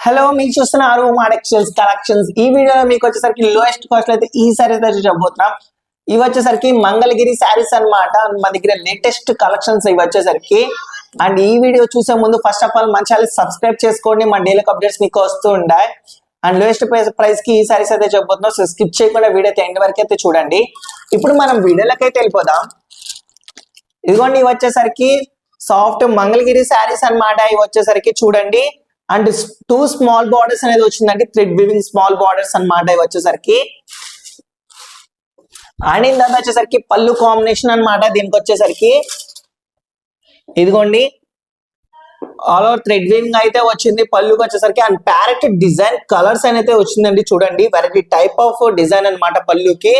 Hello, మీకు చూస్తున్నారు మాడెక్స్టైల్స్ collections. ఈ వీడియోలో మీకు వచ్చేసరికి లోయెస్ట్ కాస్ట్ అయితే ఈ సారీస్ అయితే చెప్పబోతున్నాం. ఇవి వచ్చేసరికి మంగళగిరి శారీస్ అన్నమాట. మన దగ్గర లేటెస్ట్ కలెక్షన్స్ ఇవి వచ్చేసరికి. అండ్ ఈ వీడియో చూసే ముందు ఫస్ట్ ఆఫ్ ఆల్ మన ఛానల్ సబ్స్క్రైబ్ చేసుకోండి, మన డైలీ అప్డేట్స్ మీకు వస్తూ ఉంటాయి. అండ్ లోయెస్ట్ ప్రైస్ కి ఈ సారీస్ అయితే చెప్పబోతున్నాం. సో స్కిప్ చేయకుండా వీడియో అయితే ఎండ్ వరకు అయితే చూడండి. ఇప్పుడు మనం వీడియోలోకి అయితే వెళ్ళిపోదాం. ఇదిగోండి, ఇవి వచ్చేసరికి సాఫ్ట్ మంగళగిరి శారీస్ అన్నమాట. ఇవి వచ్చేసరికి చూడండి, అండ్ 2 స్మాల్ బార్డర్స్ అనేది వచ్చిందండి, థ్రెడ్ వీవింగ్ స్మాల్ బార్డర్స్ అన్నమాట. ఇవి వచ్చేసరికి అండ్ ఇందాక వచ్చేసరికి పళ్ళు కాంబినేషన్ అన్నమాట. దీనికి వచ్చేసరికి ఇదిగోండి ఆల్ ఓవర్ థ్రెడ్ వీవింగ్ అయితే వచ్చింది పళ్ళుకి వచ్చేసరికి. అండ్ ప్యారెట్ డిజైన్ కలర్స్ అయితే వచ్చిందండి. చూడండి, వెరైటీ టైప్ ఆఫ్ డిజైన్ అన్నమాట పళ్ళుకి,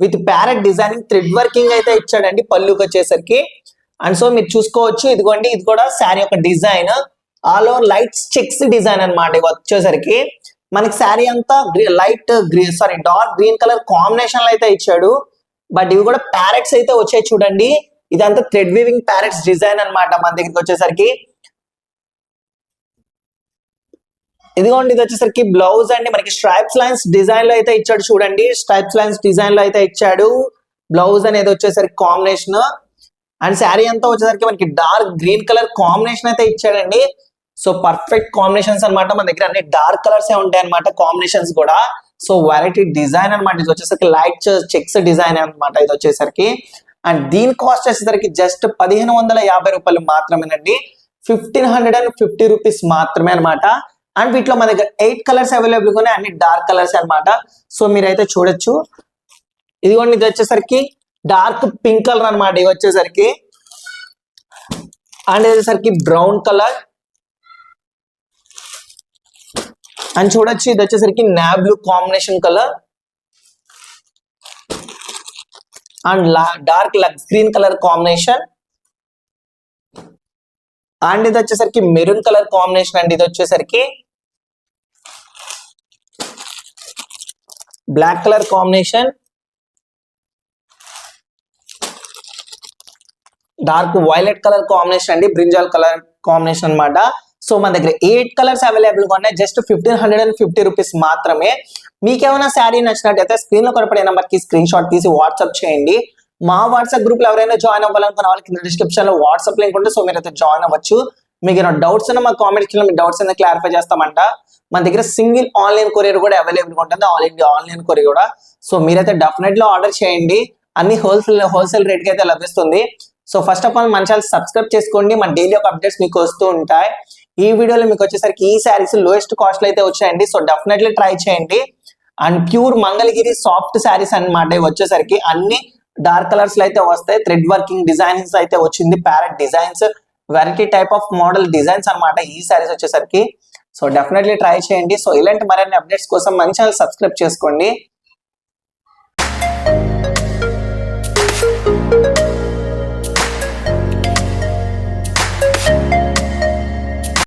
with parrot designing thread working అయితే ఇచ్చాడండి పళ్ళుకి వచ్చేసరికి. అండ్ సో మీరు చూసుకోవచ్చు, ఇదిగోండి ఇది కూడా శారీ యొక్క design, all over light checks design అన్నమాట. ఇవి వచ్చేసరికి మనకి శారీ అంతా light green dark green colour combination లో అయితే ఇచ్చాడు. బట్ ఇవి కూడా ప్యారెట్స్ అయితే వచ్చాయి చూడండి. ఇదంతా థ్రెడ్ వీవింగ్ ప్యారెట్స్ డిజైన్ అన్నమాట మన దగ్గరికి వచ్చేసరికి. ఇదిగోండి, ఇది వచ్చేసరికి బ్లౌజ్ అండి. మనకి స్ట్రైప్స్ లైన్స్ డిజైన్ లో అయితే ఇచ్చాడు చూడండి. స్ట్రైప్స్ లైన్స్ డిజైన్ లో అయితే ఇచ్చాడు బ్లౌజ్ అనేది వచ్చేసరికి కాంబినేషన్. అండ్ శారీ అంతా వచ్చేసరికి మనకి డార్క్ గ్రీన్ కలర్ కాంబినేషన్ అయితే ఇచ్చాడండి. సో పర్ఫెక్ట్ కాంబినేషన్స్ అన్నమాట. మన దగ్గర అన్ని డార్క్ కలర్స్ ఉంటాయి అనమాట కాంబినేషన్స్ కూడా. సో వెరైటీ డిజైన్ అనమాట. ఇది వచ్చేసరికి లైట్ చెక్స్ డిజైన్ అనమాట ఇది వచ్చేసరికి. అండ్ దీని కాస్ట్ వచ్చేసరికి జస్ట్ 1550 రూపాయలు మాత్రమేనండి, 1550 రూపీస్ మాత్రమే అనమాట. అండ్ వీటిలో మన దగ్గర 8 కలర్స్ అవైలబుల్ గా ఉన్నాయి, అన్ని డార్క్ కలర్స్ అనమాట. సో మీరైతే చూడొచ్చు. ఇదిగోండి, ఇది వచ్చేసరికి డార్క్ పింక్ కలర్ అనమాట. ఇది వచ్చేసరికి అండ్ ఇది వచ్చేసరికి బ్రౌన్ కలర్. అండ్ చూడొచ్చు, ఇది వచ్చేసరికి నా blue combination colour and dark lux green colour combination. And ఇది వచ్చేసరికి మెరూన్ కలర్ కాంబినేషన్ అండి. ఇది వచ్చేసరికి black colour combination, dark violet colour combination అండి, బ్రింజాల్ కలర్ కాంబినేషన్ అన్నమాట. సో మన దగ్గర 8 కలర్స్ అవైలబుల్ గా ఉన్నాయి, జస్ట్ 1550 రూపీస్ మాత్రమే. మీకేమైనా శారీ నచ్చినట్టయితే స్క్రీన్ లో కనపడే నెంబర్ కి స్క్రీన్ షాట్ తీసి వాట్సాప్ చేయండి. మా వాట్సాప్ గ్రూప్ లో ఎవరైనా జాయిన్ అవ్వాలనుకున్న వాళ్ళకి కింద డిస్క్రిప్షన్ లో వాట్సాప్ లింక్ ఉంటుంది. సో మీరైతే జాయిన్ అవ్వచ్చు. మీకు ఏమైనా డౌట్స్ ఉన్నా మా కామెంట్ కింద మీ డౌట్స్ అనేది క్లారిఫై చేస్తామంట. మన దగ్గర సింగిల్ ఆన్లైన్ కొరియర్ కూడా అవైలబుల్ గా ఉంటుంది, ఆల్ ఇండియా ఆన్లైన్ కొరియర్ కూడా. సో మీరైతే డెఫినెట్లీ ఆర్డర్ చేయండి, అన్ని హోల్సేల్ రేట్ కి అయితే లభిస్తుంది. సో ఫస్ట్ ఆఫ్ ఆల్ మన ఛానల్ సబ్స్క్రైబ్ చేసుకోండి, మన డైలీ ఒక అప్డేట్స్ మీకు వస్తూ ఉంటాయి. ఈ వీడియోలో మీకు వచ్చేసరికి ఈ శారీస్ లోయెస్ట్ కాస్ట్ లో అయితే వచ్చాయండి. సో డెఫినెట్లీ ట్రై చేయండి. And pure Mangalagiri soft saris అన్నమాట. ఇవి వచ్చేసరికి అన్ని డార్క్ కలర్స్ లో అయితే వస్తాయి, థ్రెడ్ వర్కింగ్ డిజైన్స్ అయితే వచ్చింది, parrot designs, variety type of model designs అన్నమాట ఈ శారీస్ వచ్చేసరికి. సో డెఫినెట్లీ ట్రై చేయండి. సో ఇలాంటి మరిన్ని అప్డేట్స్ కోసం మన ఛానల్ సబ్స్క్రైబ్ చేసుకోండి.